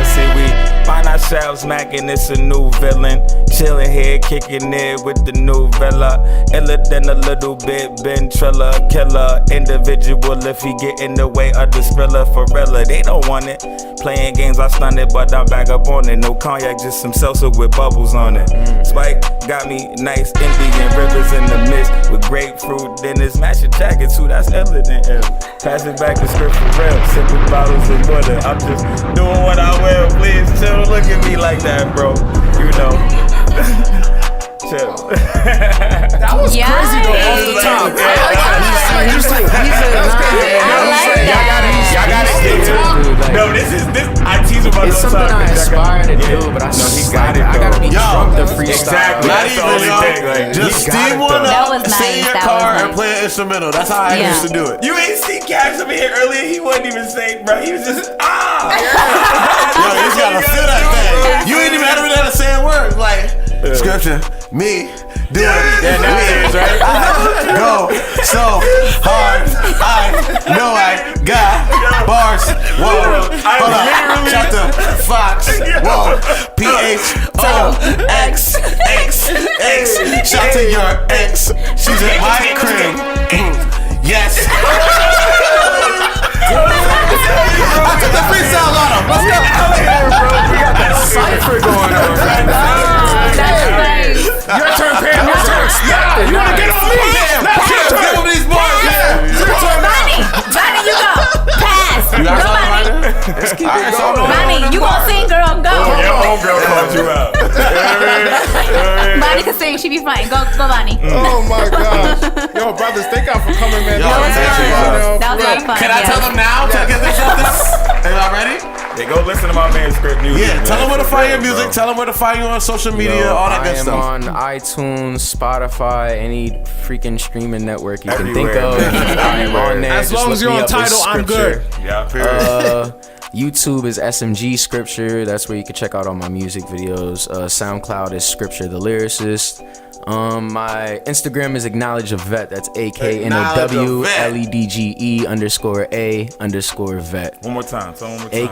See, we find ourselves smacking, it's a new villain. Chillin' here, kicking it with the new Villa. Iller than a little bit, Ben Triller. Killer individual if he get in the way of the Skrilla. For real, they don't want it. Playing games, I stunned it, but I'm back up on it. No cognac, just some salsa with bubbles on it. Spike got me nice Indian rivers in the mist with grapefruit. Then it's matching jacket too, that's iller than ill. Pass it back to Script for real. Sipping bottles of water. I'm just doing what I will. Please chill. Look at me like that, bro. You know. Chill. That was Yeah. crazy though. Off the top. Y'all got it. No, this. I tease about It's this something time. I aspire to do, but I got it, I gotta though. be drunk to freestyle. Exactly. Not That's the even, only yo. thing. Like, Just he got steam it, one though. That up, was sit in nice, your that car, was and nice. play an instrumental. That's how I Yeah. used to do it. You ain't see Caps up here earlier. He wasn't even saying, bro. He was just Yo, you just gotta feel that thing. You ain't even had to be saying words like Scripture, me, do it. Yeah, now it is, right? Go so hard. I know I got bars. Whoa, hold up. Chapter Phoxx. Whoa, PHOXXX. Shout to your ex. She's in my crib. Yes. I took the freestyle on him. Let's go. We got that cipher going on right now. That's nice. Your turn, Pam. Your turn. Yeah, you wanna get on me? Now your turn. Give him these bars. Bonnie, you go. Pass. Go, Bonnie. Let's keep it going. Bonnie, you gonna sing, girl? Go. Your homegirl called you out. Bonnie can sing. She be fine. Go, Bonnie. Oh my gosh. Yo, brothers, thank y'all for coming, man. Yo, That was thank fun. you, Yo, That was a lot of fun. Can I tell them now to get this up there? Are y'all ready? Yeah, go listen to my man's Script music. Yeah, man. tell them where to find your Bro. music. Tell them where to find you on social media, Yo, all that I good am stuff. on iTunes, Spotify, any freaking streaming network you can think Everywhere. of. I am on there. As Just long look as you're me on up as Tidal, I'm Scripture. Yeah. YouTube is SMG Scripture. That's where you can check out all my music videos. SoundCloud is Scripture the Lyricist. My Instagram is Acknowledge a Vet. That's AKNOWLEDGE_A_vet. One more time. Tell 'em one more time.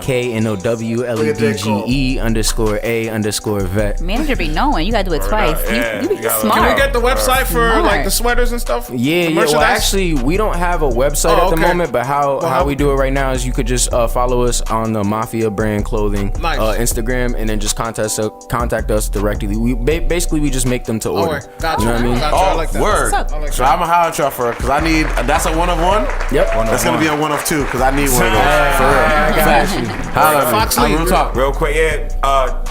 AKNOWLEDGE_A_vet. Manager be knowing. You gotta do it twice. Yeah, You be you gotta- smart. Can we get the website for Smart. like the sweaters and stuff? Yeah, The well, merchandise? actually, we don't have a website Oh, at the okay. moment, but how we do it right now is you could just follow us on the Mafia Brand Clothing Nice. Instagram, and then just contact us directly. We basically we just make them to order. word. Gotcha. You know what I mean? Gotcha. I Oh, like that. word. What's up? I like So that. I'm gonna holler at y'all for it because I need. That's a one of one. Yep. That's gonna be a one of two because I need one of those. For real. I got you. Holler at me. Foxx I'm Lee, real talk. Real quick, yeah.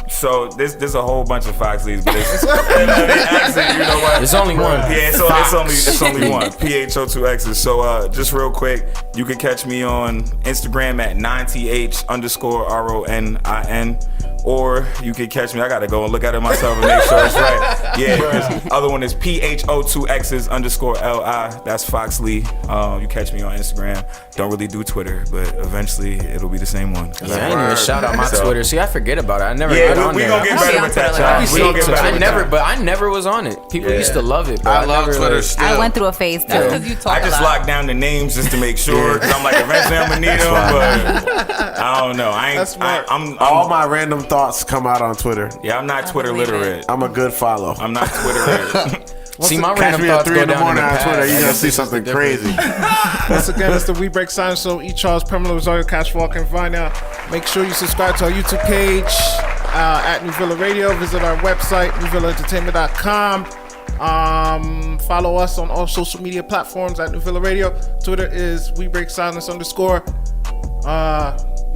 So there's a whole bunch of Foxx Lees, but it's actually, you know what? There's only one. Yeah, it's only one. PHO2X's. So just real quick, you can catch me on Instagram at 9th_RONIN. Or you can catch me. I gotta go and look at it myself and make sure it's right. Yeah, this other one is PHO2X's_LI. That's Phoxx Lee. You catch me on Instagram. Don't really do Twitter, but eventually it'll be the same one. Yeah, I ain't even shout out my Twitter. See, I forget about it. I never got on we there. gonna get better with that. We gonna get better with that. I never was on it. People used to love it. But I love never, Twitter like, still. I went through a phase too. That's because you talk I just a lot. locked down the names just to make sure. Cause I'm like, eventually I'm gonna need them, but I don't know. That's smart. I'm All my random thoughts come out on Twitter. yeah, I'm not Twitter believe it. literate. I'm a good follow. I'm not Twitter literate. See, my Catch random me at thoughts 3 go in the down in the morning on past. Twitter. You're I gonna guess see it's just something the difference. crazy. Once again, it's the We Break Silence Show. E. Charles, Pamela Rosario, Cash Walk, and Vanya. Make sure you subscribe to our YouTube page at New Villa Radio. Visit our website, newvillaentertainment.com. Follow us on all social media platforms at New Villa Radio. Twitter is We Break Silence _.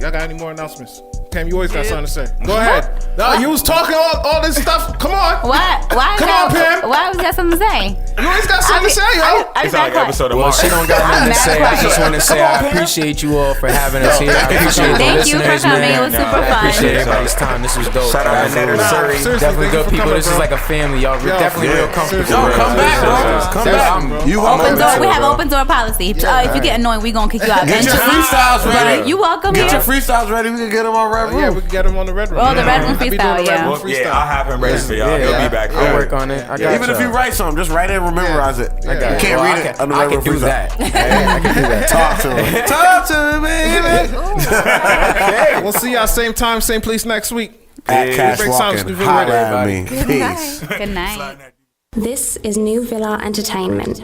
Y'all got any more announcements? Cam, you always got something to say. Go ahead. No, you was talking all this stuff. Come on. Why Come on, Pam. Why was that something to say? You always got something to say, yo. It's like an episode of Well, Mark. she don't got nothing to say. I just want to say I appreciate you all for having us here. I appreciate the Thank you for listeners, coming. man. It was super I appreciate fun. everybody's time. This was dope. Shout out to Ned Absolutely. Surrey. Seriously, Definitely thank you good for people. coming, This is bro. like a family. Y'all real Yeah. comfortable. Yo, Come back, bro. Come back. You Open welcome. door. We have open door policy. If you get annoying, we gonna kick you out. Get your eventually. freestyles ready. You welcome Get your here. freestyles ready. We can get them on Red Room. Yeah, we can get him on the Red Room. Oh, the Red Room I be doing freestyle, the Red yeah. Room Well, freestyle. yeah, I'll have him ready for y'all. Yeah, He'll be back. I'll work on it. I got Even if you write something, just write it and memorize it. I got You can't Well, read it on the I Red can Room do freestyle. that. I can do that. Talk to him. Talk to me, baby. We'll see y'all same time, same place next week. At Cash Break Silence, Walking. New Villa Holla at Radio. me. Peace. Good night. This is New Villa Entertainment.